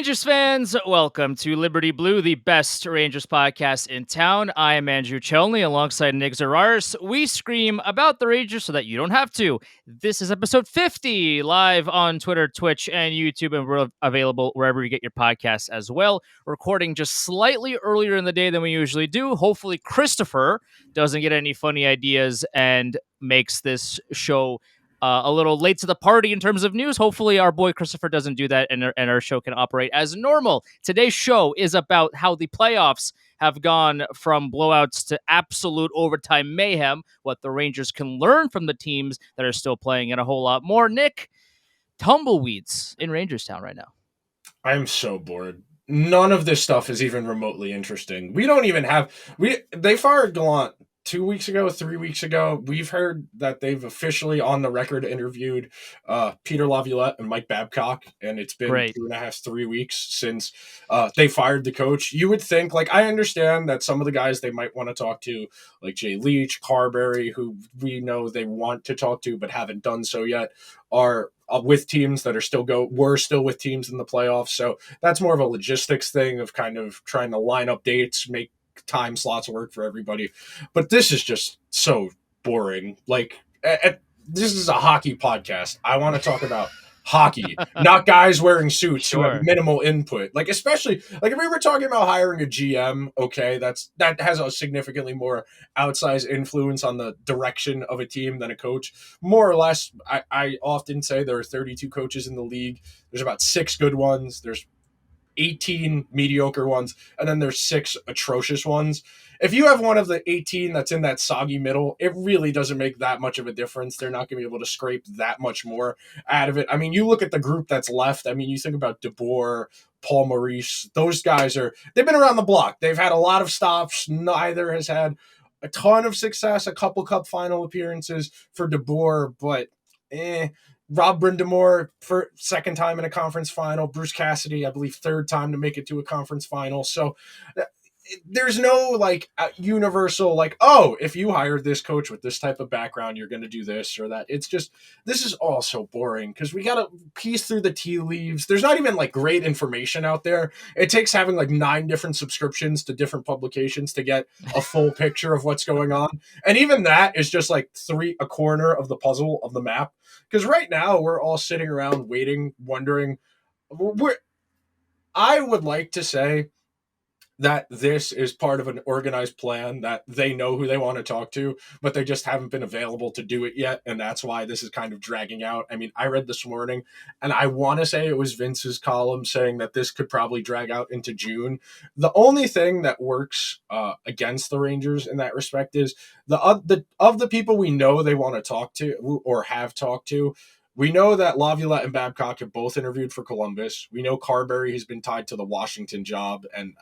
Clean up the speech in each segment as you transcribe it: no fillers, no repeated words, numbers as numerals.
Rangers fans, welcome to Liberty Blue, the best Rangers podcast in town. I am Andrew Chelney alongside Nick Zararis. We scream about the Rangers so that you don't have to. This is episode 50, live on Twitter, Twitch, and YouTube, and we're available wherever you get your podcasts as well. Recording just slightly earlier in the day than we usually do. Hopefully, Christopher doesn't get any funny ideas and makes this show a little late to the party in terms of news. Hopefully, our boy Christopher doesn't do that, and our show can operate as normal. Today's show is about how the playoffs have gone from blowouts to absolute overtime mayhem, what the Rangers can learn from the teams that are still playing, and a whole lot more. Nick, tumbleweeds in Rangerstown right now. I'm so bored. None of this stuff is even remotely interesting. We don't even have they fired Gallant 2 weeks ago, 3 weeks ago. We've heard that they've officially on the record interviewed Peter Laviolette and Mike Babcock, and it's been Great. 2.5, 3 weeks since they fired the coach. You would think, like, I understand that some of the guys they might want to talk to, like Jay Leach, Carbery, who we know they want to talk to but haven't done so yet, are with teams that are were still with teams in the playoffs. So that's more of a logistics thing of kind of trying to line up dates, make time slots work for everybody. But this is just so boring. Like, this is a hockey podcast. I want to talk about hockey, not guys wearing suits who have minimal input. Like, especially, like, if we were talking about hiring a GM, okay, that has a significantly more outsized influence on the direction of a team than a coach. More or less, I often say there are 32 coaches in the league. There's about 6 good ones. There's 18 mediocre ones, and then there's 6 atrocious ones. If you have one of the 18 that's in that soggy middle, it really doesn't make that much of a difference. They're not going to be able to scrape that much more out of it. I mean, you look at the group that's left. I mean, you think about DeBoer, Paul Maurice. Those guys they've been around the block. They've had a lot of stops. Neither has had a ton of success, a couple cup final appearances for DeBoer, but Rob Brindamore for second time in a conference final. Bruce Cassidy, I believe, third time to make it to a conference final. So there's no like universal like, oh, if you hired this coach with this type of background, you're going to do this or that. It's just, this is all so boring because we got to piece through the tea leaves. There's not even like great information out there. It takes having like 9 different subscriptions to different publications to get a full picture of what's going on. And even that is just like a corner of the puzzle of the map. Because right now we're all sitting around waiting, wondering. I would like to say that this is part of an organized plan, that they know who they want to talk to, but they just haven't been available to do it yet. And that's why this is kind of dragging out. I mean, I read this morning, and I want to say it was Vince's column saying that this could probably drag out into June. The only thing that works against the Rangers in that respect is of the people we know they want to talk to or have talked to. We know that Laviolette and Babcock have both interviewed for Columbus. We know Carbery has been tied to the Washington job and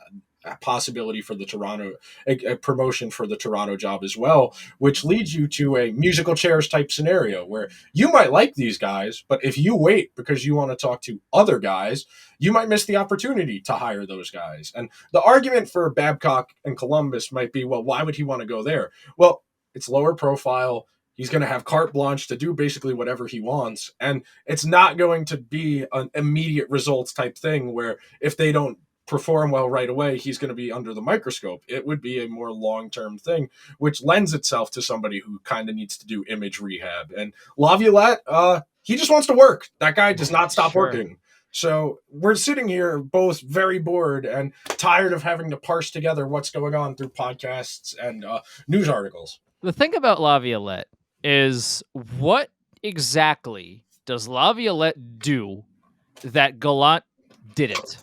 a possibility for the a promotion for the Toronto job as well, which leads you to a musical chairs type scenario where you might like these guys, but if you wait because you want to talk to other guys, you might miss the opportunity to hire those guys. And the argument for Babcock and Columbus might be, well, why would he want to go there? Well, it's lower profile. He's going to have carte blanche to do basically whatever he wants. And it's not going to be an immediate results type thing where if they don't perform well right away, he's going to be under the microscope. It would be a more long-term thing, which lends itself to somebody who kind of needs to do image rehab. And Laviolette, he just wants to work. That guy does not stop working. So we're sitting here both very bored and tired of having to parse together what's going on through podcasts and news articles. The thing about Laviolette is, what exactly does Laviolette do that Gallant didn't,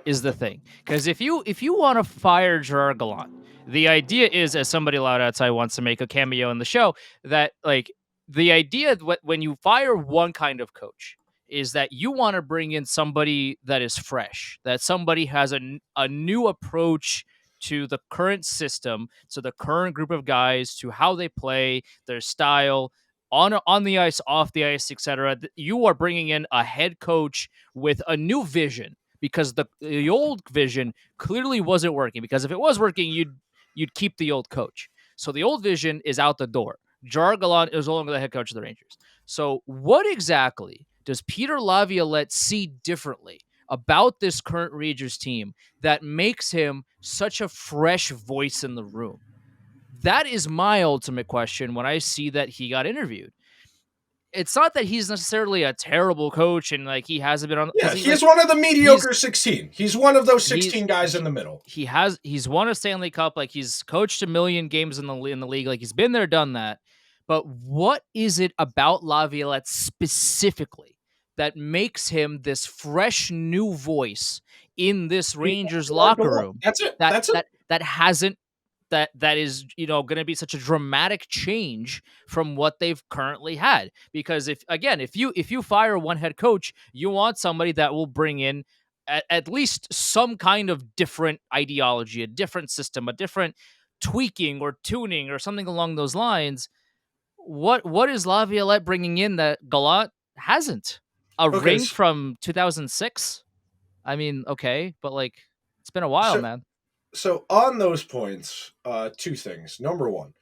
is the thing. Because if you want to fire Gerard Gallant, the idea is, as somebody loud outside wants to make a cameo in the show, that like the idea when you fire one kind of coach is that you want to bring in somebody that is fresh, that somebody has a new approach to the current system, to the current group of guys, to how they play, their style, on the ice, off the ice, etc. You are bringing in a head coach with a new vision, because the old vision clearly wasn't working. Because if it was working, you'd keep the old coach. So the old vision is out the door. Gerard Gallant is no longer the head coach of the Rangers. So what exactly does Peter Laviolette see differently about this current Rangers team that makes him such a fresh voice in the room? That is my ultimate question when I see that he got interviewed. It's not that he's necessarily a terrible coach and like he hasn't been on because Yeah, he he's like one of the he's mediocre 16. He's one of those he's 16 guys in the middle. he's won a Stanley Cup, like he's coached a million games in the league, like he's been there, done that. But what is it about Laviolette specifically that makes him this fresh new voice in this Rangers locker room That's it. that That's it. that hasn't that is going to be such a dramatic change from what they've currently had? Because if you fire one head coach, you want somebody that will bring in at least some kind of different ideology, a different system, a different tweaking or tuning or something along those lines. What is Laviolette bringing in that Gallant hasn't? A Okay, ring from 2006? I mean, okay, but like it's been a while, so man. so on those points, two things. Number one,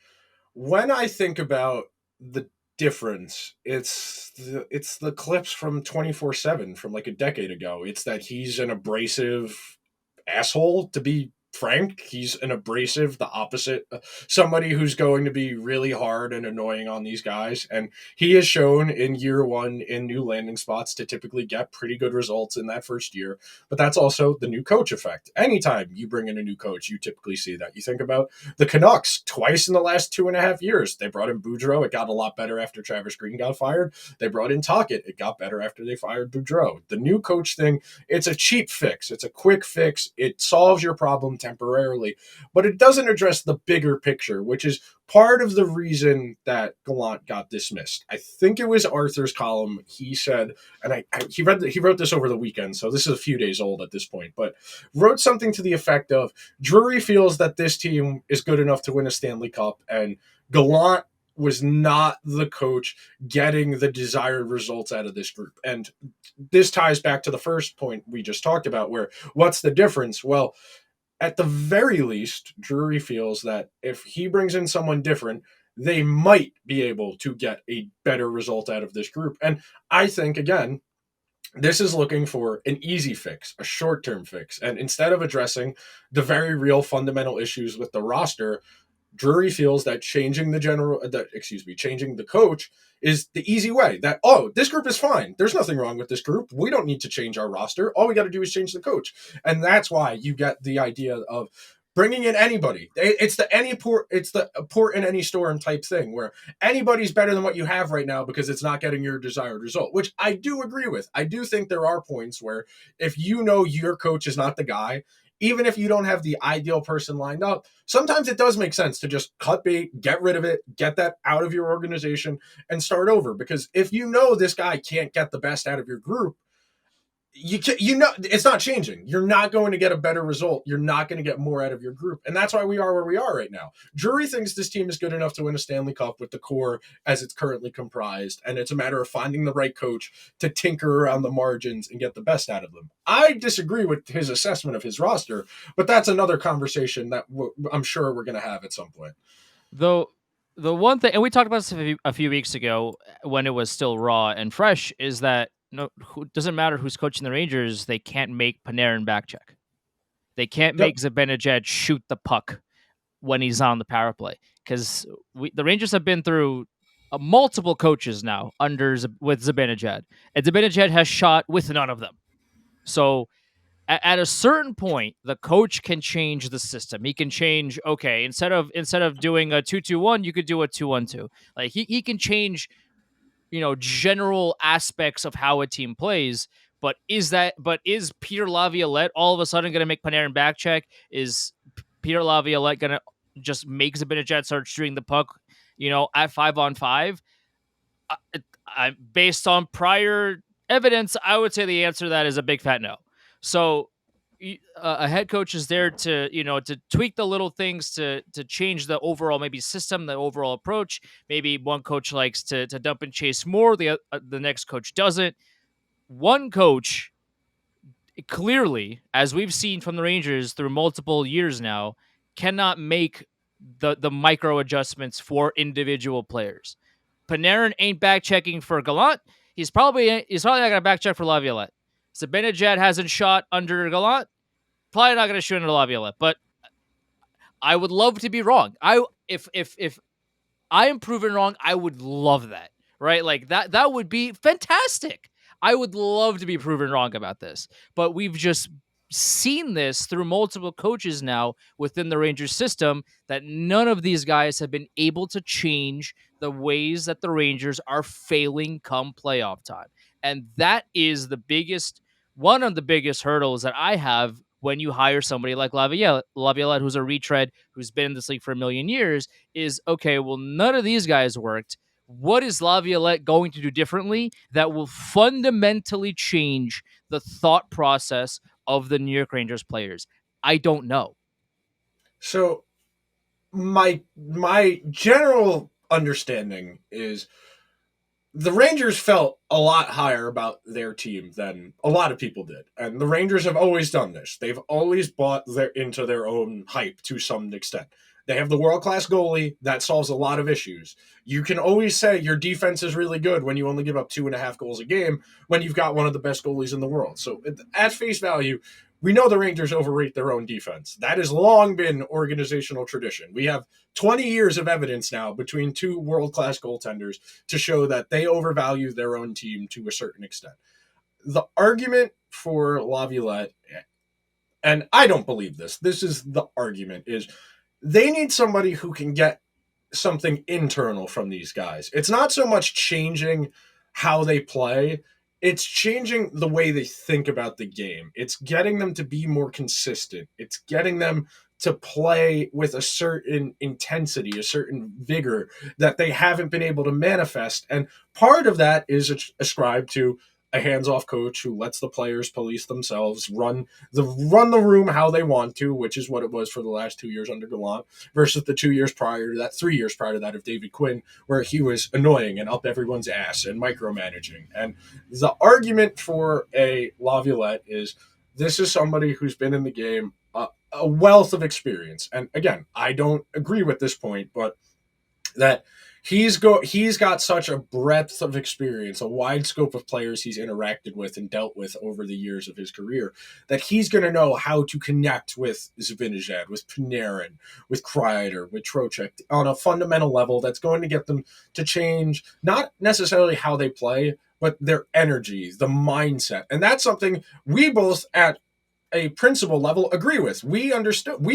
when I think about the difference, it's the clips from 24/7 from like a decade ago. It's that he's an abrasive asshole, to be frank. He's an abrasive, the opposite, somebody who's going to be really hard and annoying on these guys. And he has shown in year one in new landing spots to typically get pretty good results in that first year. But that's also the new coach effect. Anytime you bring in a new coach, you typically see that. You think about the Canucks twice in the last 2.5 years. They brought in Boudreau. It got a lot better after Travis Green got fired. They brought in Tocchet. It got better after they fired Boudreau. The new coach thing, it's a cheap fix. It's a quick fix. It solves your problem temporarily, but it doesn't address the bigger picture, which is part of the reason that Gallant got dismissed. I think it was Arthur's column. He said, and he wrote this over the weekend, so this is a few days old at this point, but wrote something to the effect of Drury feels that this team is good enough to win a Stanley Cup, and Gallant was not the coach getting the desired results out of this group. And this ties back to the first point we just talked about, where what's the difference? Well, at the very least, Drury feels that if he brings in someone different, they might be able to get a better result out of this group. And I think, again, this is looking for an easy fix, a short term fix. And instead of addressing the very real fundamental issues with the roster, Drury feels that changing the coach is the easy way. That, oh, this group is fine. There's nothing wrong with this group. We don't need to change our roster. All we got to do is change the coach. And that's why you get the idea of bringing in anybody. It's the port in any storm type thing, where anybody's better than what you have right now because it's not getting your desired result, which I do agree with. I do think there are points where if you know your coach is not the guy, even if you don't have the ideal person lined up, sometimes it does make sense to just cut bait, get rid of it, get that out of your organization, and start over. Because if you know this guy can't get the best out of your group, you know it's not changing. You're not going to get a better result. You're not going to get more out of your group, and that's why we are where we are right now. Drury thinks this team is good enough to win a Stanley Cup with the core as it's currently comprised, and it's a matter of finding the right coach to tinker around the margins and get the best out of them. I disagree with his assessment of his roster, but that's another conversation that I'm sure we're going to have at some point. Though the one thing, and we talked about this a few weeks ago when it was still raw and fresh, is that no, doesn't matter who's coaching the Rangers, they can't make Panarin backcheck. They can't Yep. make Zibanejad shoot the puck when he's on the power play, because the Rangers have been through multiple coaches now with Zibanejad, and Zibanejad has shot with none of them. So at a certain point, the coach can change the system. He can change. Okay, instead of doing a 2-2-1, you could do a 2-1-2. Like he can change, general aspects of how a team plays. But is Peter Laviolette all of a sudden going to make Panarin backcheck? Is Peter Laviolette going to just make Zibanejad start shooting the puck, at 5-on-5? Based on prior evidence, I would say the answer to that is a big fat no. So a head coach is there to tweak the little things to change the overall maybe system, the overall approach. Maybe one coach likes to dump and chase more, the next coach doesn't. One coach clearly, as we've seen from the Rangers through multiple years now, cannot make the micro adjustments for individual players. Panarin ain't back checking for Gallant. He's probably not going to back check for Laviolette. Zibanejad hasn't shot under Gallant. Probably not going to shoot under Laviolette, but I would love to be wrong. If I am proven wrong, I would love that. Right? Like that would be fantastic. I would love to be proven wrong about this. But we've just seen this through multiple coaches now within the Rangers system that none of these guys have been able to change the ways that the Rangers are failing come playoff time. And that is the biggest one of the biggest hurdles that I have when you hire somebody like Laviolette, who's a retread, who's been in this league for a million years, is okay, well, none of these guys worked. What is Laviolette going to do differently that will fundamentally change the thought process of the New York Rangers players? I don't know. So my general understanding is the Rangers felt a lot higher about their team than a lot of people did. And the Rangers have always done this. They've always bought into their own hype to some extent. They have the world-class goalie. That solves a lot of issues. You can always say your defense is really good when you only give up 2.5 goals a game when you've got one of the best goalies in the world. So at face value, we know the Rangers overrate their own defense. That has long been organizational tradition. We have 20 years of evidence now between two world-class goaltenders to show that they overvalue their own team to a certain extent. The argument for Laviolette, and I don't believe this is the argument, is they need somebody who can get something internal from these guys. It's not so much changing how they play, it's changing the way they think about the game. It's getting them to be more consistent. It's getting them to play with a certain intensity, a certain vigor that they haven't been able to manifest. And part of that is ascribed to a hands-off coach who lets the players police themselves, run the room how they want to, which is what it was for the last 2 years under Gallant, versus the 2 years prior to that, 3 years prior to that of David Quinn, where he was annoying and up everyone's ass and micromanaging. And the argument for a Laviolette is this is somebody who's been in the game a wealth of experience. And again, I don't agree with this point, but that he's got such a breadth of experience, a wide scope of players he's interacted with and dealt with over the years of his career, that he's going to know how to connect with Zibanejad, with Panarin, with Kreider, with Trocheck on a fundamental level that's going to get them to change not necessarily how they play, but their energy, the mindset. And that's something we both at a principle level agree with. We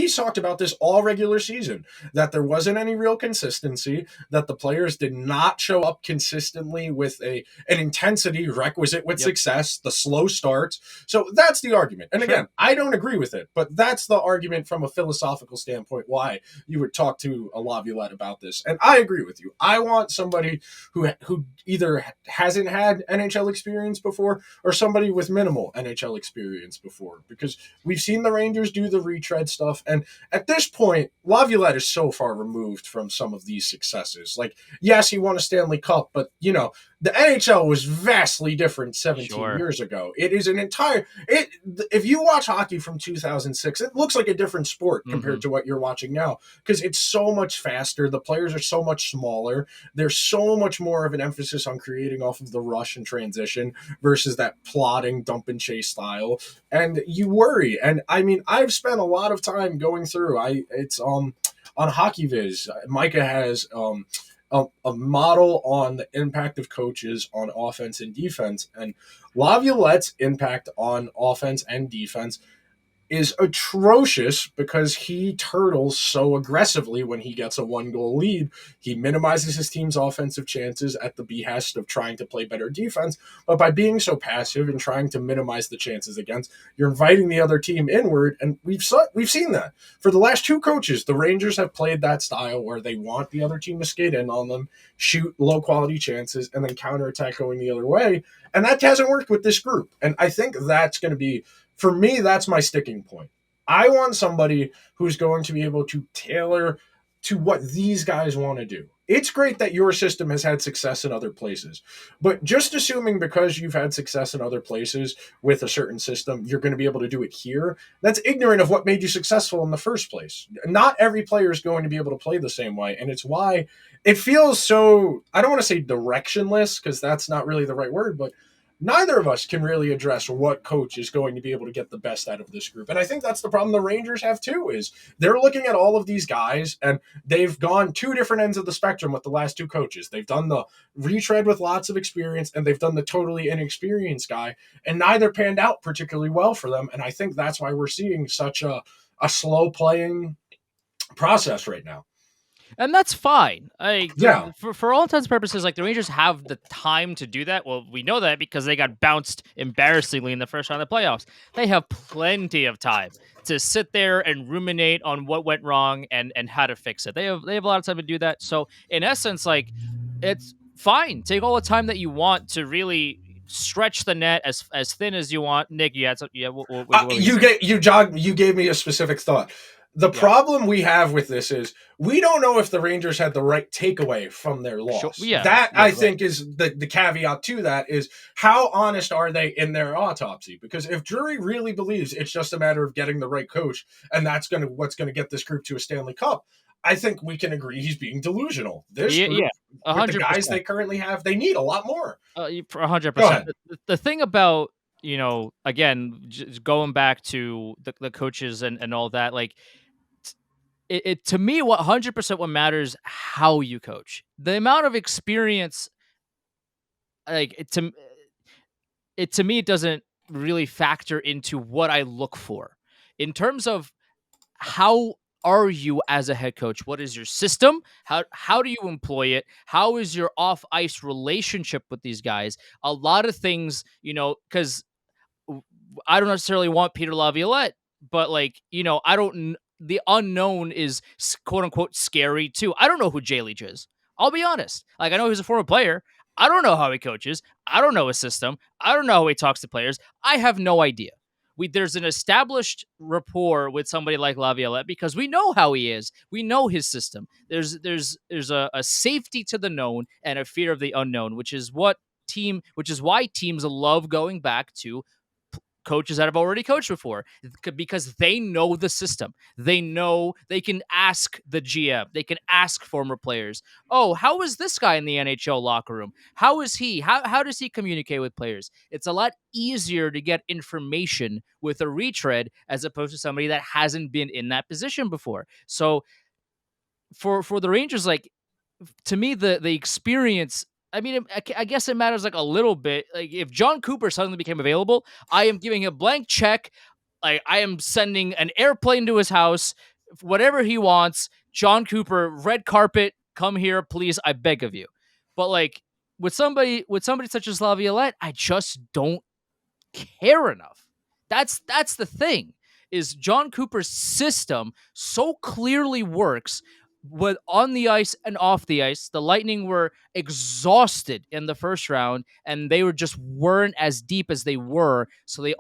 talked about this all regular season, that there wasn't any real consistency, that the players did not show up consistently with an intensity requisite with success, the slow starts. So that's the argument. And again, I don't agree with it, but that's the argument from a philosophical standpoint why you would talk to a Laviolette about this. And I agree with you. I want somebody who either hasn't had NHL experience before or somebody with minimal NHL experience before, because we've seen the Rangers do the retread stuff. And at this point, Laviolette is so far removed from some of these successes. Like, yes, he won a Stanley Cup, but, you know, the NHL was vastly different 17 years ago. It is an entire... if you watch hockey from 2006, it looks like a different sport compared to what you're watching now, because it's so much faster. The players are so much smaller. There's so much more of an emphasis on creating off of the rush and transition versus that plodding dump and chase style. And you worry. And I mean, I've spent a lot of time going through. It's on HockeyViz. Micah has a model on the impact of coaches on offense and defense, and Laviolette's impact on offense and defense is atrocious because he turtles so aggressively when he gets a 1-goal lead. He minimizes his team's offensive chances at the behest of trying to play better defense, but by being so passive and trying to minimize the chances against, you're inviting the other team inward, and we've seen that. For the last 2 coaches, the Rangers have played that style where they want the other team to skate in on them, shoot low-quality chances, and then counterattack going the other way, and that hasn't worked with this group. And I think that's going to be... for me, that's my sticking point. I want somebody who's going to be able to tailor to what these guys want to do. It's great that your system has had success in other places, but just assuming because you've had success in other places with a certain system, you're going to be able to do it here, that's ignorant of what made you successful in the first place. Not every player is going to be able to play the same way, and it's why it feels so, I don't want to say directionless, because that's not really the right word, but neither of us can really address what coach is going to be able to get the best out of this group. And I think that's the problem the Rangers have too, is they're looking at all of these guys and they've gone two different ends of the spectrum with the last two coaches. They've done the retread with lots of experience and they've done the totally inexperienced guy, and neither panned out particularly well for them. And I think that's why we're seeing such a slow playing process right now. And that's fine. Like Yeah. for all intents and purposes, like the Rangers have the time to do that. Well, we know that because they got bounced embarrassingly in the first round of the playoffs. They have plenty of time to sit there and ruminate on what went wrong and how to fix it. They have a lot of time to do that. So in essence, like it's fine. Take all the time that you want to really stretch the net as thin as you want. Nick, you had some, yeah. What were you gonna say? You gave me a specific thought. The Yeah, problem we have with this is we don't know if the Rangers had the right takeaway from their sure. loss. Yeah, That yeah, I right. think is the caveat to that is how honest are they in their autopsy? Because if Drury really believes it's just a matter of getting the right coach and that's what's gonna get this group to a Stanley Cup, I think we can agree he's being delusional. This Yeah, yeah, group, a with the hundred guys percent. they currently have, they need a lot more. For 100%. Go The thing about, again, just going back to the coaches and all that, like it to me, what 100% what matters how you coach. The amount of experience, like it to me, it doesn't really factor into what I look for in terms of how are you as a head coach? What is your system? How do you employ it? How is your off ice relationship with these guys? A lot of things, because I don't necessarily want Peter Laviolette, but like, I don't. The unknown is quote unquote scary too. I don't know who Jay Leach is. I'll be honest. Like, I know he's a former player. I don't know how he coaches. I don't know his system. I don't know how he talks to players. I have no idea. There's an established rapport with somebody like Laviolette because we know how he is. We know his system. There's a safety to the known and a fear of the unknown, which is why teams love going back to coaches that have already coached before because they know the system. They know they can ask the GM, they can ask former players, oh, how is this guy in the NHL locker room? How is he? How does he communicate with players? It's a lot easier to get information with a retread as opposed to somebody that hasn't been in that position before. So for the Rangers, like to me, the experience. I mean, I guess it matters like a little bit. Like if John Cooper suddenly became available, I am giving a blank check. Like I am sending an airplane to his house, whatever he wants. John Cooper, red carpet, come here, please. I beg of you. But like with somebody such as Laviolette, I just don't care enough. That's the thing. Is John Cooper's system so clearly works with on the ice and off the ice. The Lightning were exhausted in the first round and they weren't as deep as they were, so they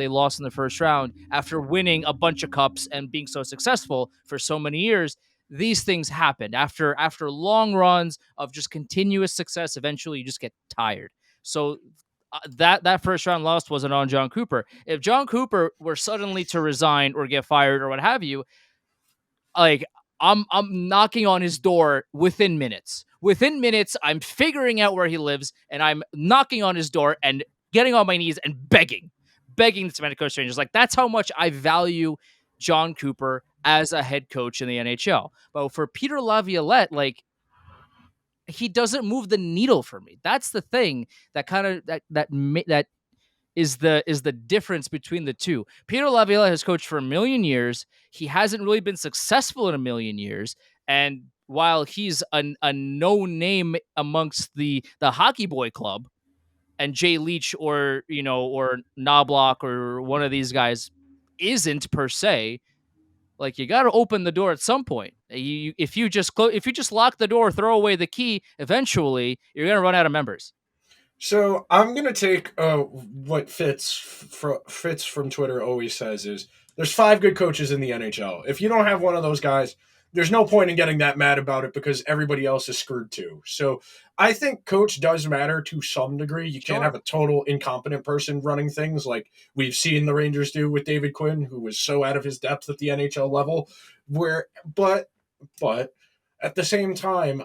lost in the first round after winning a bunch of cups and being so successful for so many years. These things happened after long runs of just continuous success. Eventually you just get tired. So that first round loss wasn't on John Cooper. If John Cooper were suddenly to resign or get fired or what have you, like I'm knocking on his door within minutes. Within minutes, I'm figuring out where he lives and I'm knocking on his door and getting on my knees and begging the Semantic Coast Rangers. Like that's how much I value John Cooper as a head coach in the NHL. But for Peter Laviolette, like he doesn't move the needle for me. That's the thing that kind of that is the difference between the two. Peter Laviolette has coached for a million years. He hasn't really been successful in a million years, and while he's a no name amongst the hockey boy club, and Jay Leach or Knobloch or one of these guys isn't per se. Like you got to open the door at some point. If you just lock the door, throw away the key, eventually you're gonna run out of members. So I'm gonna take what Fitz from Twitter always says is there's five good coaches in the NHL. If you don't have one of those guys, there's no point in getting that mad about it because everybody else is screwed too. So I think coach does matter to some degree. You can't have Sure. a total incompetent person running things like we've seen the Rangers do with David Quinn, who was so out of his depth at the NHL level. Where but at the same time,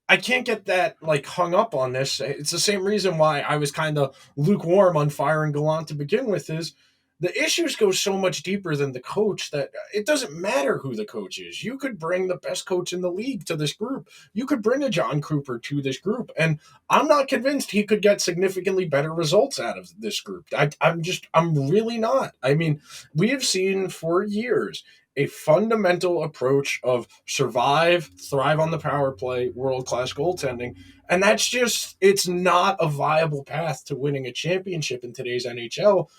I can't get that like hung up on this. It's the same reason why I was kind of lukewarm on firing Gallant to begin with. Is the issues go so much deeper than the coach that it doesn't matter who the coach is. You could bring the best coach in the league to this group. You could bring a John Cooper to this group, and I'm not convinced he could get significantly better results out of this group. I'm really not. I mean, we have seen for years a fundamental approach of survive, thrive on the power play, world class goaltending. And that's just, it's not a viable path to winning a championship in today's NHL.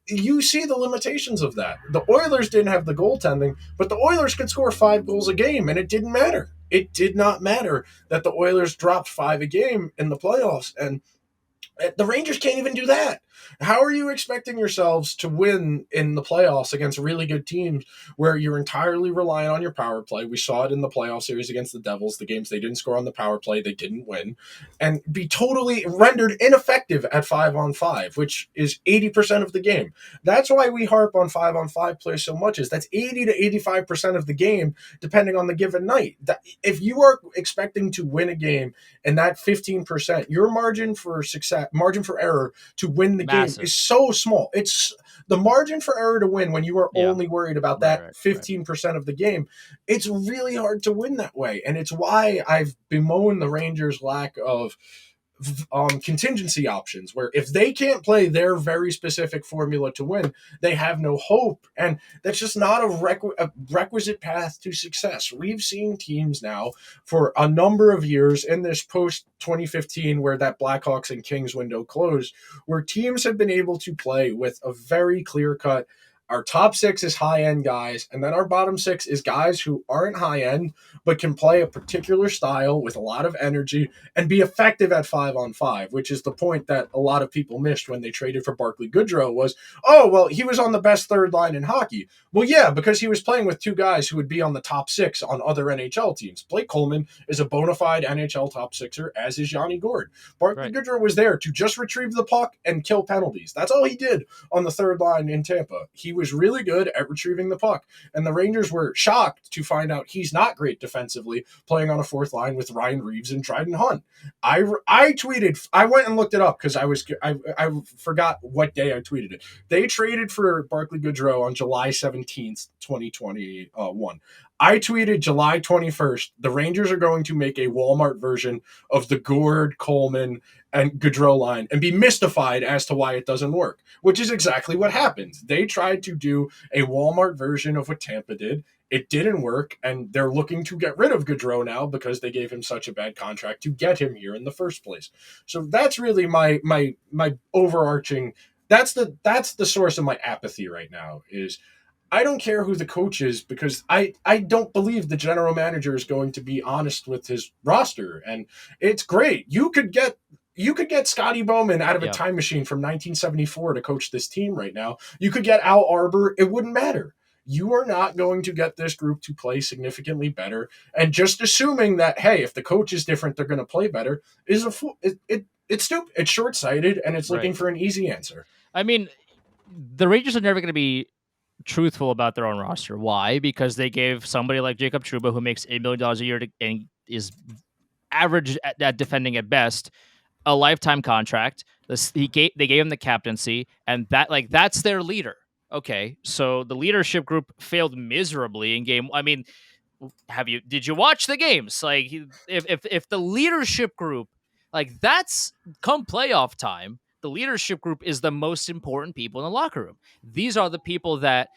You see the limitations of that. The Oilers didn't have the goaltending, but the Oilers could score 5 goals a game, and it didn't matter. It did not matter that the Oilers dropped 5 a game in the playoffs. And the Rangers can't even do that. How are you expecting yourselves to win in the playoffs against really good teams where you're entirely reliant on your power play? We saw it in the playoff series against the Devils, the games they didn't score on the power play, they didn't win, and be totally rendered ineffective at 5-on-5, which is 80% of the game. That's why we harp on 5-on-5 play so much, is that's 80 to 85% of the game, depending on the given night. If you are expecting to win a game and that 15%, your margin for success, margin for error to win the game Massive. is so small. It's the margin for error to win when you are Yeah. only worried about Right, that right, right. 15% of the game. It's really hard to win that way. And it's why I've bemoaned the Rangers' lack of contingency options, where if they can't play their very specific formula to win, they have no hope. And that's just not a requisite path to success. We've seen teams now for a number of years in this post 2015, where that Blackhawks and Kings window closed, where teams have been able to play with a very clear cut, our top six is high end guys, and then our bottom six is guys who aren't high end but can play a particular style with a lot of energy and be effective at 5-on-5, which is the point that a lot of people missed when they traded for Barclay Goodrow. Was, oh, well, he was on the best third line in hockey. Well, yeah, because he was playing with two guys who would be on the top six on other NHL teams. Blake Coleman is a bona fide NHL top sixer, as is Yanni Gourde. Barclay Right. Goodrow was there to just retrieve the puck and kill penalties. That's all he did on the third line in Tampa. He was really good at retrieving the puck, and the Rangers were shocked to find out he's not great defensively, playing on a fourth line with Ryan Reeves and Dryden Hunt. I tweeted, I went and looked it up because I forgot what day I tweeted it. They traded for Barclay Goodrow on July 17th, 2021. I tweeted July 21st, the Rangers are going to make a Walmart version of the Gourde, Coleman, and Gaudreau line and be mystified as to why it doesn't work, which is exactly what happened. They tried to do a Walmart version of what Tampa did. It didn't work, and they're looking to get rid of Gaudreau now because they gave him such a bad contract to get him here in the first place. So that's really my overarching. That's the source of my apathy right now. Is I don't care who the coach is, because I don't believe the general manager is going to be honest with his roster. And it's great. You could get Scotty Bowman out of a Yeah. time machine from 1974 to coach this team right now. You could get Al Arbor. It wouldn't matter. You are not going to get this group to play significantly better. And just assuming that, hey, if the coach is different, they're going to play better is it's stupid. It's short sighted, and it's looking Right. for an easy answer. I mean, the Rangers are never going to be truthful about their own roster. Why? Because they gave somebody like Jacob Trouba, who makes $8 million a year and is average at defending at best, a lifetime contract. They gave him the captaincy, and that's their leader. Okay, so the leadership group failed miserably in game. I mean, did you watch the games? Like, if the leadership group, like, that's come playoff time, the leadership group is the most important people in the locker room. These are the people that,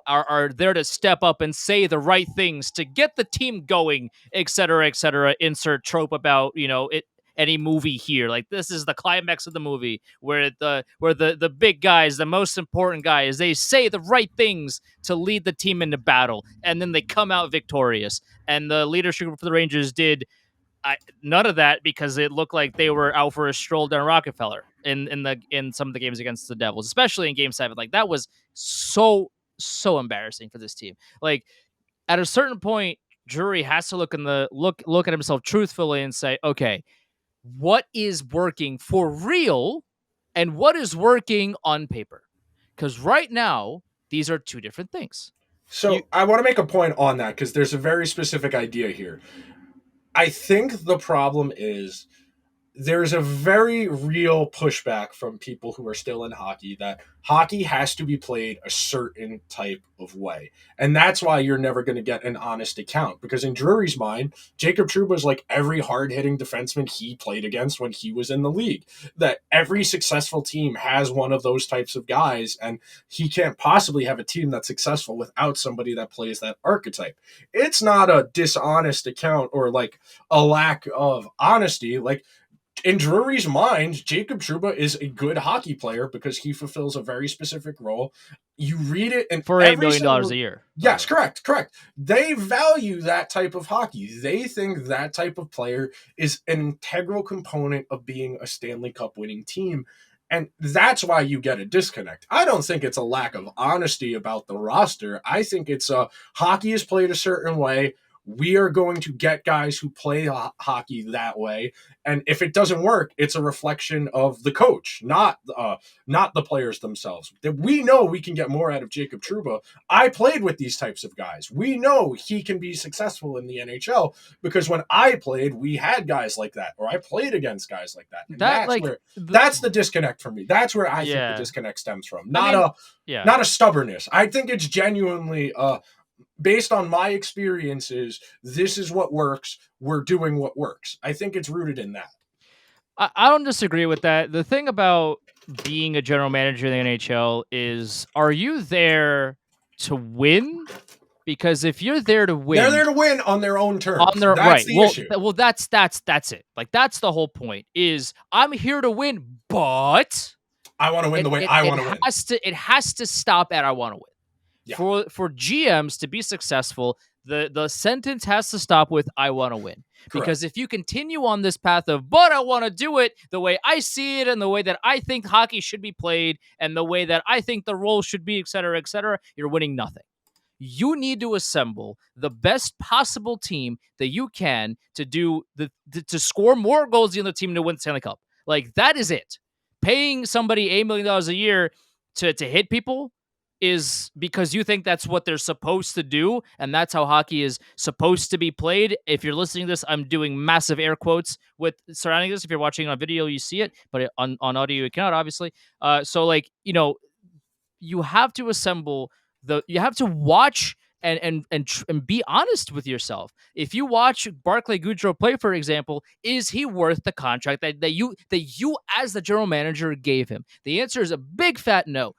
are there to step up and say the right things to get the team going, et cetera, et cetera. Insert trope about, it, any movie here. Like, this is the climax of the movie where the big guys, the most important guys, they say the right things to lead the team into battle, and then they come out victorious. And the leadership for the Rangers did none of that, because it looked like they were out for a stroll down Rockefeller in some of the games against the Devils, especially in Game 7. Like, that was so embarrassing for this team. Like, at a certain point, Drury has to look at himself truthfully and say, okay, what is working for real and what is working on paper? Because right now, these are two different things. You So I want to make a point on that, because there's a very specific idea here. I think the problem is there's a very real pushback from people who are still in hockey that hockey has to be played a certain type of way. And that's why you're never going to get an honest account. Because in Drury's mind, Jacob Trouba is like every hard hitting defenseman he played against when he was in the league. That every successful team has one of those types of guys, and he can't possibly have a team that's successful without somebody that plays that archetype. It's not a dishonest account or like a lack of honesty. Like, in Drury's mind, Jacob Trouba is a good hockey player because he fulfills a very specific role. You read it in For $8 every million single. a year. Yes, correct. They value that type of hockey. They think that type of player is an integral component of being a Stanley Cup winning team. And that's why you get a disconnect. I don't think it's a lack of honesty about the roster. I think it's hockey is played a certain way. We are going to get guys who play hockey that way, and if it doesn't work, it's a reflection of the coach, not the players themselves. That we know we can get more out of Jacob Trouba. I played with these types of guys. We know he can be successful in the NHL because when I played, we had guys like that, or I played against guys like that. And That that's like where that's the disconnect for me. That's where I think the yeah. disconnect stems from. I mean, yeah. Not a stubbornness. I think it's genuinely based on my experiences, this is what works. We're doing what works. I think it's rooted in that. I don't disagree with that. The thing about being a general manager in the NHL is, are you there to win? Because if you're there to win, they're there to win on their own terms. On their that's right. the issue. Well, that's it. Like, that's the whole point. Is I'm here to win, but I want to win the way I want to win. It has to stop at I want to win. Yeah. For GMs to be successful, the sentence has to stop with I want to win. Correct. Because if you continue on this path of but I want to do it the way I see it and the way that I think hockey should be played and the way that I think the role should be, et cetera, you're winning nothing. You need to assemble the best possible team that you can to do to score more goals than the team to win the Stanley Cup. Like, that is it. Paying somebody $8 million a year to hit people is because you think that's what they're supposed to do, and that's how hockey is supposed to be played. If you're listening to this, I'm doing massive air quotes with surrounding this. If you're watching on video, you see it, but on audio, you cannot, obviously. So, like, you have to assemble you have to watch and be honest with yourself. If you watch Barclay Goodrow play, for example, is he worth the contract that you as the general manager gave him? The answer is a big fat no.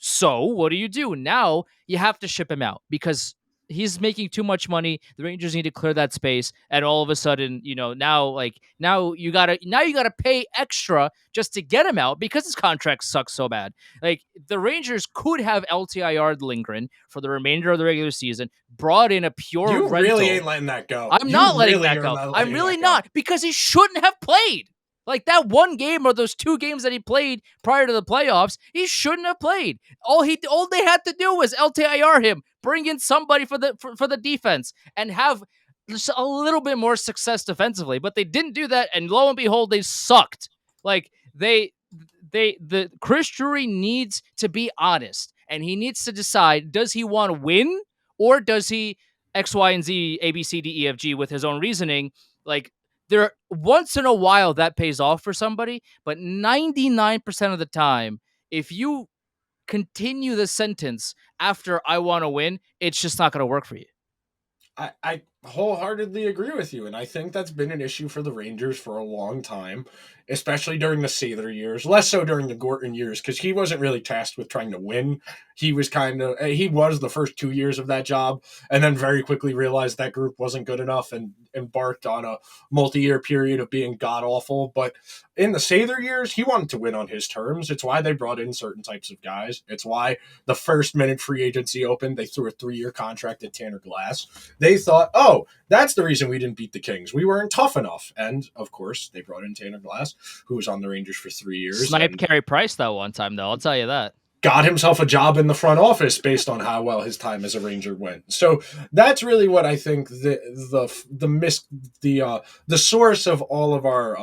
So what do? Now you have to ship him out because he's making too much money. The Rangers need to clear that space, and all of a sudden, now you gotta pay extra just to get him out because his contract sucks so bad. Like, the Rangers could have LTIR Lindgren for the remainder of the regular season, brought in a pure You rental. really ain't letting that go. I'm not letting that go. I'm really not, because he shouldn't have played. Like, that one game or those 2 games that he played prior to the playoffs, he shouldn't have played. All they had to do was LTIR him, bring in somebody for the defense, and have just a little bit more success defensively. But they didn't do that, and lo and behold, they sucked. Like, the Chris Drury needs to be honest, and he needs to decide, does he want to win, or does he X, Y, and Z, A, B, C, D, E, F, G with his own reasoning? Like, there, once in a while that pays off for somebody, but 99% of the time, if you continue the sentence after I want to win, it's just not going to work for you. I wholeheartedly agree with you, and I think that's been an issue for the Rangers for a long time, especially during the Sather years, less so during the Gorton years, because he wasn't really tasked with trying to win. He was he was the first 2 years of that job, and then very quickly realized that group wasn't good enough and embarked on a multi-year period of being god-awful. But in the Sather years, he wanted to win on his terms. It's why they brought in certain types of guys. It's why the first minute free agency opened, they threw a 3-year contract at Tanner Glass. They thought, oh, that's the reason we didn't beat the Kings. We weren't tough enough. And, of course, they brought in Tanner Glass, who was on the Rangers for 3 years. Sniped Carey Price that one time, though. I'll tell you that. Got himself a job in the front office based on how well his time as a Ranger went. So that's really what I think the source of all of our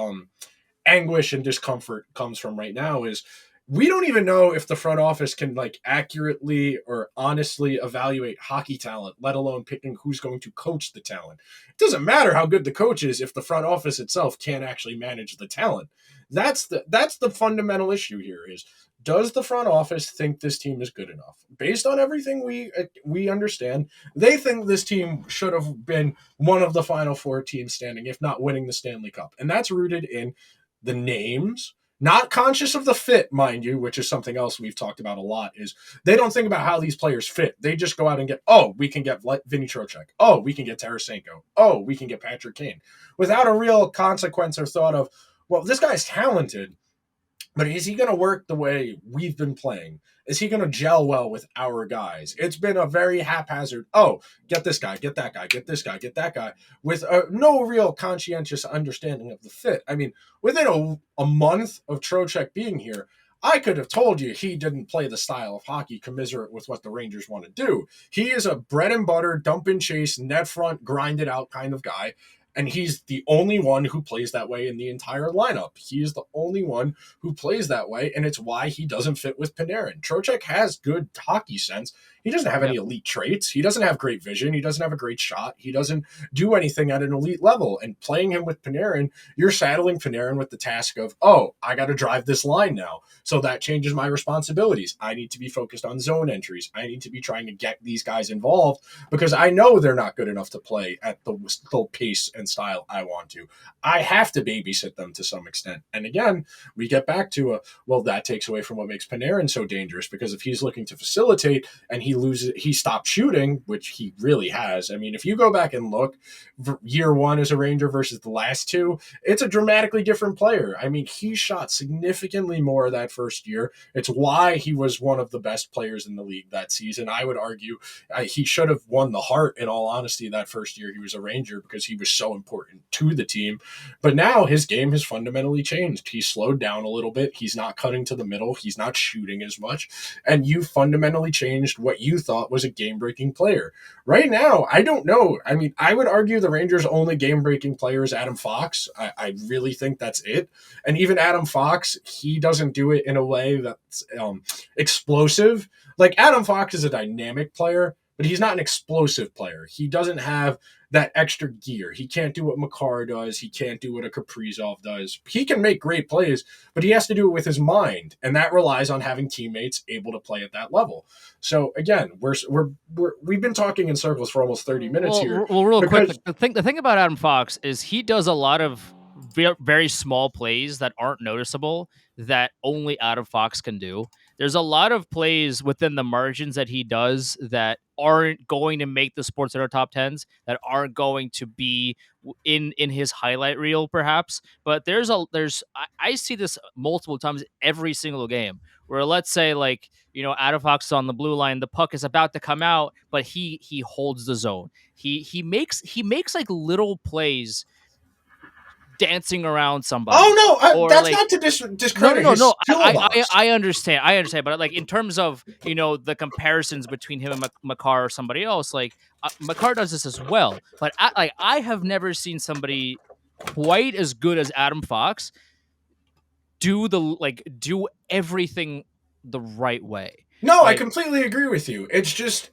anguish and discomfort comes from right now is we don't even know if the front office can like accurately or honestly evaluate hockey talent, let alone picking who's going to coach the talent. It doesn't matter how good the coach is if the front office itself can't actually manage the talent. That's the fundamental issue here is, does the front office think this team is good enough? Based on everything we understand, they think this team should have been one of the final four teams standing, if not winning the Stanley Cup. And that's rooted in the names, not conscious of the fit, mind you, which is something else we've talked about a lot, is they don't think about how these players fit. They just go out and get, oh, we can get Vinny Trocheck. Oh, we can get Tarasenko. Oh, we can get Patrick Kane. Without a real consequence or thought of, well, this guy's talented, but is he going to work the way we've been playing? Is he going to gel well with our guys? It's been a very haphazard, oh, get this guy, get that guy, get this guy, get that guy, with no real conscientious understanding of the fit. I mean, within a month of Trocheck being here, I could have told you he didn't play the style of hockey commensurate with what the Rangers want to do. He is a bread and butter, dump and chase, net front, grind it out kind of guy. And he's the only one who plays that way in the entire lineup. He is the only one who plays that way, and it's why he doesn't fit with Panarin. Trocheck has good hockey sense. He doesn't have any elite traits. He doesn't have great vision. He doesn't have a great shot. He doesn't do anything at an elite level. And playing him with Panarin, you're saddling Panarin with the task of, oh, I got to drive this line now. So that changes my responsibilities. I need to be focused on zone entries. I need to be trying to get these guys involved because I know they're not good enough to play at the pace and style I want to. I have to babysit them to some extent. And again, we get back to well, that takes away from what makes Panarin so dangerous, because if he's looking to facilitate and he stopped shooting, which he really has. I mean, if you go back and look, year one as a Ranger versus the last two, it's a dramatically different player. I mean, he shot significantly more that first year. It's why he was one of the best players in the league that season. I would argue he should have won the Hart, in all honesty, that first year he was a Ranger, because he was so important to the team. But now his game has fundamentally changed. He's slowed down a little bit. He's not cutting to the middle. He's not shooting as much. And you fundamentally changed what you thought was a game-breaking player. Right now, I don't know. I mean, I would argue the Rangers' only game-breaking player is Adam Fox. I really think that's it. And even Adam Fox, he doesn't do it in a way that's explosive. Like, Adam Fox is a dynamic player, but he's not an explosive player. He doesn't have that extra gear. He can't do what Makar does. He can't do what a Kaprizov does. He can make great plays, but he has to do it with his mind, and that relies on having teammates able to play at that level. So again, we've been talking in circles for almost 30 minutes here. Well, real quick, the thing about Adam Fox is he does a lot of very small plays that aren't noticeable that only Adam Fox can do. There's a lot of plays within the margins that he does that aren't going to make the Sports Center top tens, that aren't going to be in his highlight reel, perhaps. But I see this multiple times every single game where, let's say, like, Adam Fox is on the blue line, the puck is about to come out, but he holds the zone. He makes like little plays dancing around somebody. Oh no, that's like, not to discredit his skill box. I understand, but like in terms of the comparisons between him and Makar or somebody else, like Makar does this as well, but I have never seen somebody quite as good as Adam Fox do everything the right way. No, I completely agree with you. It's just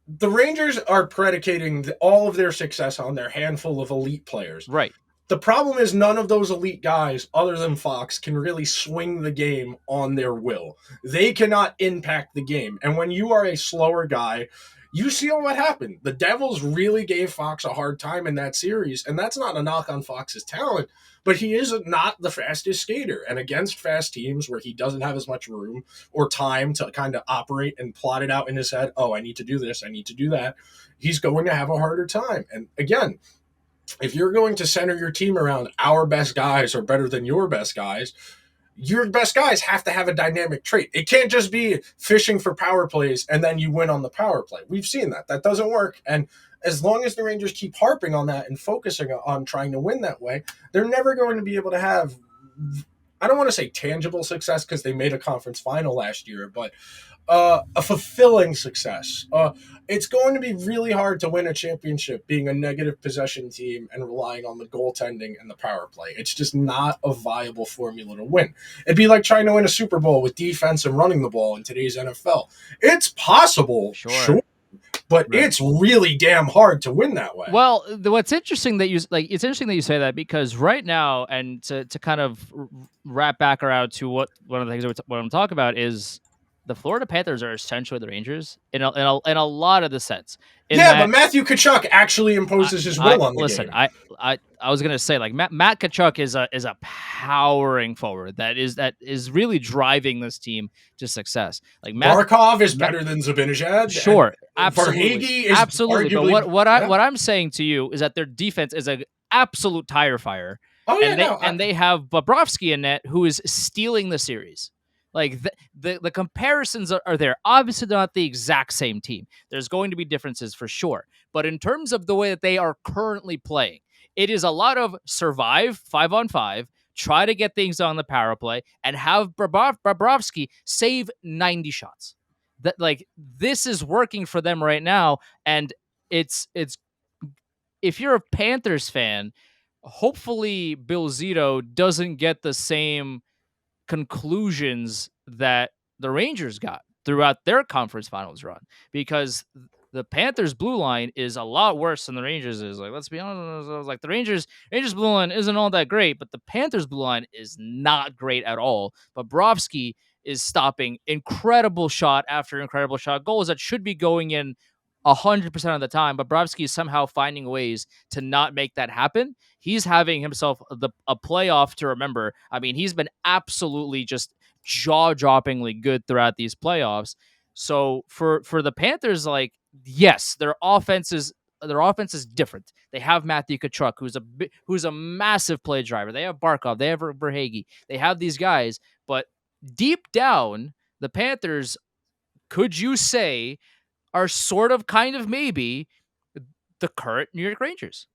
the Rangers are predicating all of their success on their handful of elite players. Right. The problem is none of those elite guys, other than Fox, can really swing the game on their will. They cannot impact the game. And when you are a slower guy, you see what happened. The Devils really gave Fox a hard time in that series, and that's not a knock on Fox's talent, but he is not the fastest skater. And against fast teams where he doesn't have as much room or time to kind of operate and plot it out in his head, oh, I need to do this, I need to do that, he's going to have a harder time. And again, if you're going to center your team around our best guys or better than your best guys have to have a dynamic trait. It can't just be fishing for power plays and then you win on the power play. We've seen that. That doesn't work. And as long as the Rangers keep harping on that and focusing on trying to win that way, they're never going to be able to have, I don't want to say tangible success because they made a conference final last year, but a fulfilling success. It's going to be really hard to win a championship being a negative possession team and relying on the goaltending and the power play. It's just not a viable formula to win. It'd be like trying to win a Super Bowl with defense and running the ball in today's NFL. It's possible, sure, but Right. it's really damn hard to win that way. Well, what's interesting that it's interesting that you say that, because right now, and to kind of wrap back around to what one of the things that what I'm talking about is the Florida Panthers are essentially the Rangers in a lot of the sense. In Yeah, but that, Matthew Tkachuk actually imposes his I will on the listen, game. I was gonna say, like, Matt Tkachuk is a powering forward that is really driving this team to success. Like Barkov is better than Zibanejad, Sure, and absolutely, Verhaeghe is absolutely. But arguably yeah. what I'm saying to you is that their defense is an absolute tire fire, Oh yeah, and no, they have Bobrovsky in net, who is stealing the series. Like the comparisons are there. Obviously, they're not the exact same team. There's going to be differences for sure. But in terms of the way that they are currently playing, it is a lot of survive 5-on-5, try to get things on the power play, and have Bobrovsky save 90 shots. That, like, this is working for them right now, and it's if you're a Panthers fan, hopefully Bill Zito doesn't get the same conclusions that the Rangers got throughout their conference finals run, because the Panthers blue line is a lot worse than the Rangers is. Like, let's be honest, like the Rangers blue line isn't all that great, but the Panthers blue line is not great at all. But Bobrovsky is stopping incredible shot after incredible shot, goals that should be going in 100% of the time, but Bobrovsky is somehow finding ways to not make that happen. He's having himself a playoff to remember. I mean, he's been absolutely just jaw-droppingly good throughout these playoffs. So for the Panthers, like, yes, their offense is different. They have Matthew Tkachuk, who's a massive play driver. They have Barkov, they have Verhaeghe, they have these guys, but deep down, the Panthers, could you say, are sort of, kind of, maybe the current New York Rangers.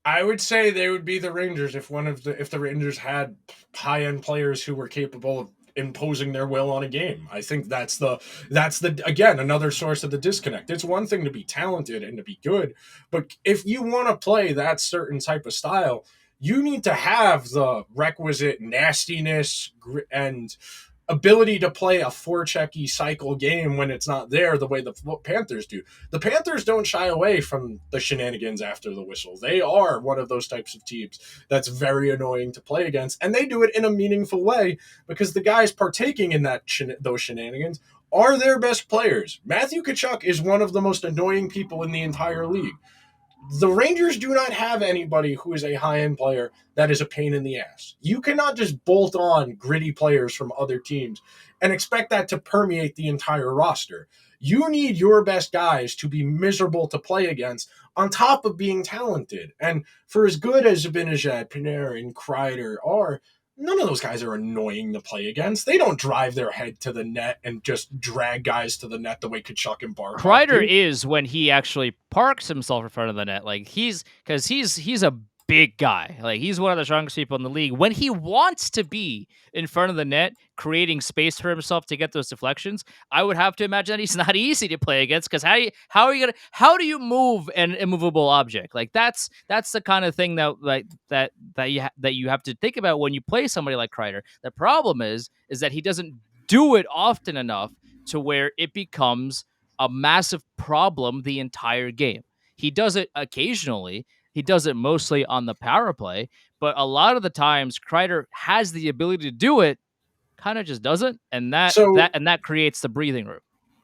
I would say they would be the Rangers if the Rangers had high end players who were capable of imposing their will on a game. I think that's the again another source of the disconnect. It's one thing to be talented and to be good, but if you want to play that certain type of style, you need to have the requisite nastiness and ability to play a forechecky cycle game when it's not there, the way the Panthers do. The Panthers don't shy away from the shenanigans after the whistle. They are one of those types of teams that's very annoying to play against, and they do it in a meaningful way because the guys partaking in those shenanigans are their best players. Matthew Tkachuk is one of the most annoying people in the entire league. The Rangers do not have anybody who is a high-end player that is a pain in the ass. You cannot just bolt on gritty players from other teams and expect that to permeate the entire roster. You need your best guys to be miserable to play against on top of being talented. And for as good as Zibanejad, Panarin, Kreider are, none of those guys are annoying to play against. They don't drive their head to the net and just drag guys to the net the way Tkachuk and Barkov Kreider do. is, when he actually parks himself in front of the net. Like, he's a big guy. Like, he's one of the strongest people in the league. When he wants to be in front of the net, creating space for himself to get those deflections, I would have to imagine that he's not easy to play against, because how do you move an immovable object? Like, that's the kind of thing that you have to think about when you play somebody like Kreider. The problem is that he doesn't do it often enough to where it becomes a massive problem the entire game. He does it occasionally. He does it mostly on the power play, but a lot of the times Kreider has the ability to do it, kind of just doesn't, and that creates the breathing room.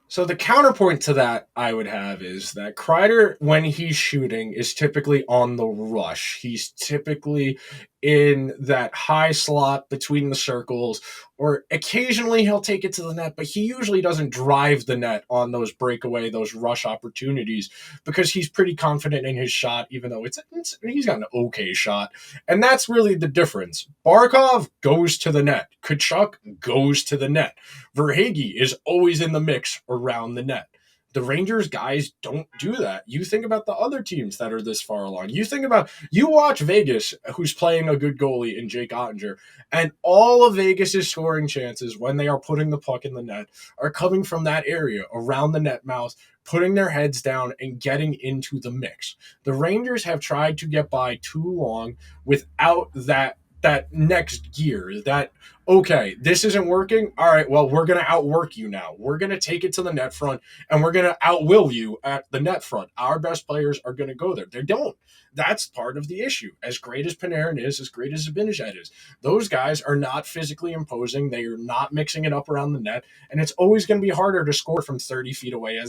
So the counterpoint to that I would have is that Kreider, when he's shooting, is typically on the rush. He's typically in that high slot between the circles, or occasionally he'll take it to the net, but he usually doesn't drive the net on those those rush opportunities, because he's pretty confident in his shot, even though he's got an okay shot. And that's really the difference. Barkov goes to the net. Tkachuk goes to the net. Verhaeghe is always in the mix around the net. The Rangers guys don't do that. You think about the other teams that are this far along. You watch Vegas, who's playing a good goalie in Jake Ottinger, and all of Vegas's scoring chances when they are putting the puck in the net are coming from that area around the net mouth, putting their heads down and getting into the mix. The Rangers have tried to get by too long without that next gear, that okay, this isn't working. All right, well, we're going to outwork you now. We're going to take it to the net front and we're going to outwill you at the net front. Our best players are going to go there. They don't. That's part of the issue. As great as Panarin is, as great as Zibanejad is, those guys are not physically imposing. They are not mixing it up around the net. And it's always going to be harder to score from 30 feet away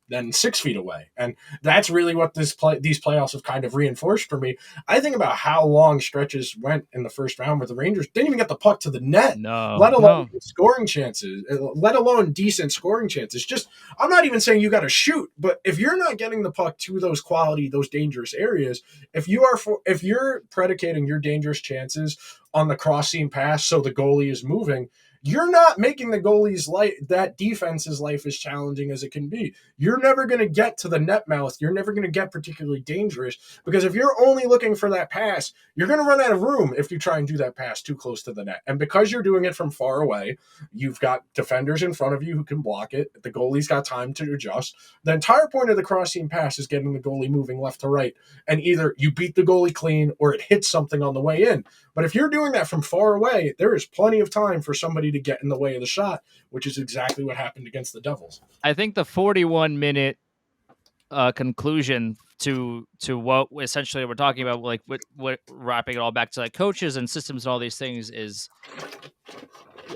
than 6 feet away. And that's really what these playoffs have kind of reinforced for me. I think about how long stretches went in the first round where the Rangers didn't even get the puck to the net, let alone scoring chances, let alone decent scoring chances. Just, I'm not even saying you got to shoot, but if you're not getting the puck to those dangerous areas, if you're predicating your dangerous chances on the cross seam pass so the goalie is moving, you're not making the goalie's life, that defense's life, as challenging as it can be. You're never going to get to the net mouth. You're never going to get particularly dangerous, because if you're only looking for that pass, you're going to run out of room if you try and do that pass too close to the net. And because you're doing it from far away, you've got defenders in front of you who can block it. The goalie's got time to adjust. The entire point of the cross-seam pass is getting the goalie moving left to right. And either you beat the goalie clean or it hits something on the way in. But if you're doing that from far away, there is plenty of time for somebody to get in the way of the shot, which is exactly what happened against the Devils. I think the 41-minute conclusion to what essentially we're talking about, like what wrapping it all back to like coaches and systems and all these things, is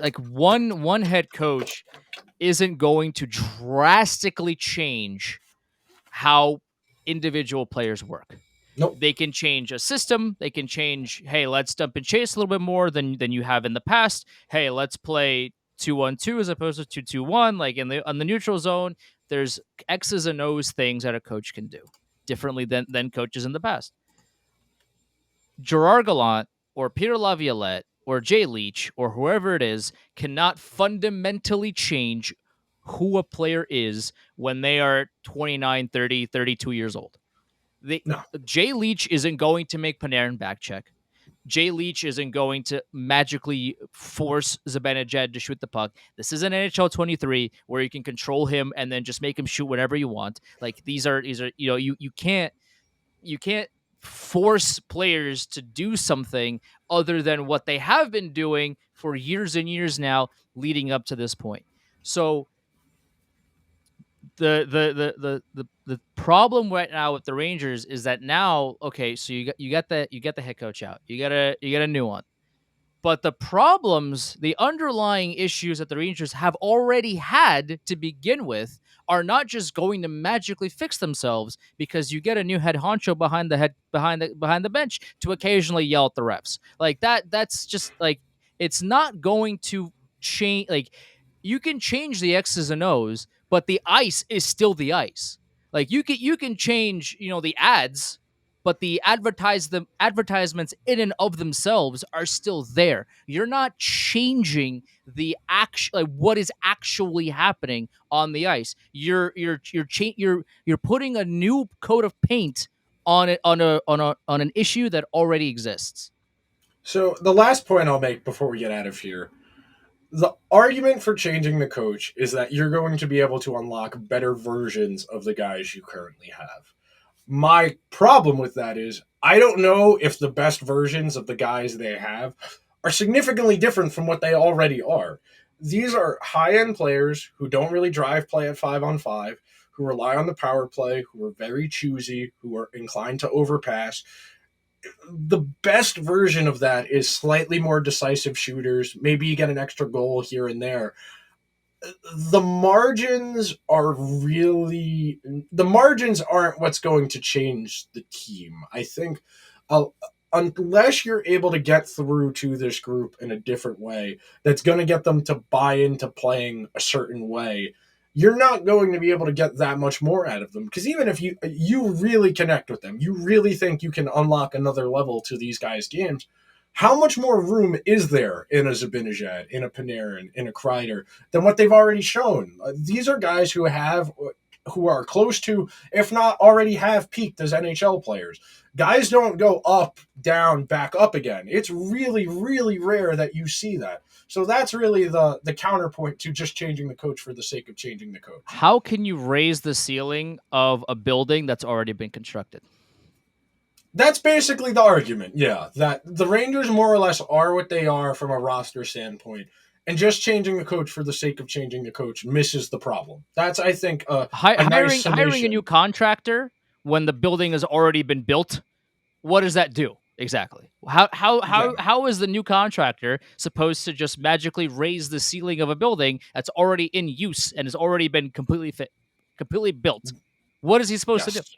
like one head coach isn't going to drastically change how individual players work. Nope. They can change a system. They can change, hey, let's dump and chase a little bit more than you have in the past. Hey, let's play 2-1-2 as opposed to 2-2-1. Like on the neutral zone, there's X's and O's things that a coach can do differently than coaches in the past. Gerard Gallant or Peter Laviolette or Jay Leach or whoever it is cannot fundamentally change who a player is when they are 29, 30, 32 years old. No. Jay Leach isn't going to make Panarin back check. Jay Leach isn't going to magically force Zibanejad to shoot the puck. This is an NHL 23 where you can control him and then just make him shoot whenever you want. Like these are you can't force players to do something other than what they have been doing for years and years now leading up to this point. So the problem right now with the Rangers is that now, okay, so you got the head coach out. You got a new one. But the problems, the underlying issues that the Rangers have already had to begin with are not just going to magically fix themselves because you get a new head honcho behind the bench to occasionally yell at the refs. Like that's just like, it's not going to change. Like, you can change the X's and O's, but the ice is still the ice. Like you can change, the ads, but the advertisements in and of themselves are still there. You're not changing the what is actually happening on the ice. You're putting a new coat of paint on an issue that already exists. So the last point I'll make before we get out of here, the argument for changing the coach is that you're going to be able to unlock better versions of the guys you currently have. My problem with that is I don't know if the best versions of the guys they have are significantly different from what they already are. These are high-end players who don't really drive play at 5-on-5, who rely on the power play, who are very choosy, who are inclined to overpass. The best version of that is slightly more decisive shooters. Maybe you get an extra goal here and there. The margins aren't what's going to change the team. I think unless you're able to get through to this group in a different way that's going to get them to buy into playing a certain way, you're not going to be able to get that much more out of them. Because even if you really connect with them, you really think you can unlock another level to these guys' games, how much more room is there in a Zibanejad, in a Panarin, in a Kreider than what they've already shown? These are guys who have who are close to, if not already have peaked as NHL players. Guys don't go up, down, back up again. It's really, really rare that you see that. So that's really the counterpoint to just changing the coach for the sake of changing the coach. How can you raise the ceiling of a building that's already been constructed? That's basically the argument, yeah. That the Rangers more or less are what they are from a roster standpoint, and just changing the coach for the sake of changing the coach misses the problem. That's, I think, a nice Hiring a new summation. contractor when the building has already been built, what does that do exactly? Yeah. How is the new contractor supposed to just magically raise the ceiling of a building that's already in use and has already been completely built? What is he supposed to do? Yes.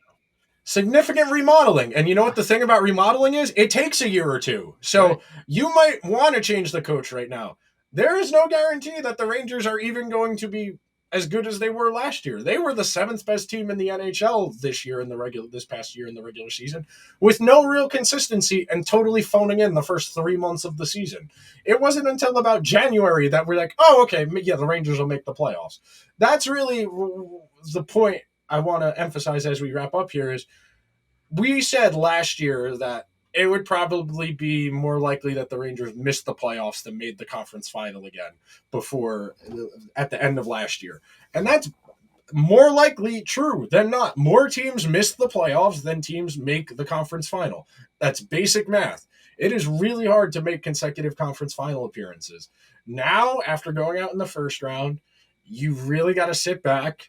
Significant remodeling. And you know what the thing about remodeling is? It takes a year or two. Right. So you might want to change the coach right now. There is no guarantee that the Rangers are even going to be as good as they were last year. They were the seventh best team in the NHL this past year in the regular season, with no real consistency and totally phoning in the first 3 months of the season. It wasn't until about January that we're like, oh, okay, yeah, the Rangers will make the playoffs. That's really the point I want to emphasize as we wrap up here is we said last year that it would probably be more likely that the Rangers missed the playoffs than made the conference final again before at the end of last year. And that's more likely true than not. More teams miss the playoffs than teams make the conference final. That's basic math. It is really hard to make consecutive conference final appearances. Now, after going out in the first round, you really got to sit back,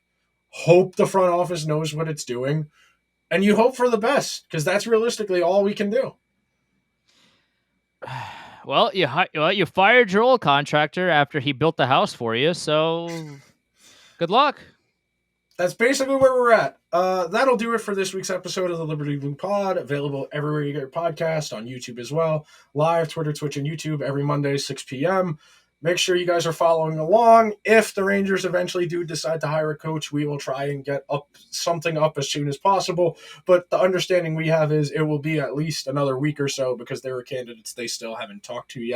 hope the front office knows what it's doing, and you hope for the best because that's realistically all we can do. Well, you fired your old contractor after he built the house for you, so good luck. That's basically where we're at. That'll do it for this week's episode of the Liberty Blue Pod. Available everywhere you get your podcast, on YouTube as well. Live, Twitter, Twitch, and YouTube every Monday, 6 p.m. Make sure you guys are following along. If the Rangers eventually do decide to hire a coach, we will try and get something up as soon as possible. But the understanding we have is it will be at least another week or so because there are candidates they still haven't talked to yet.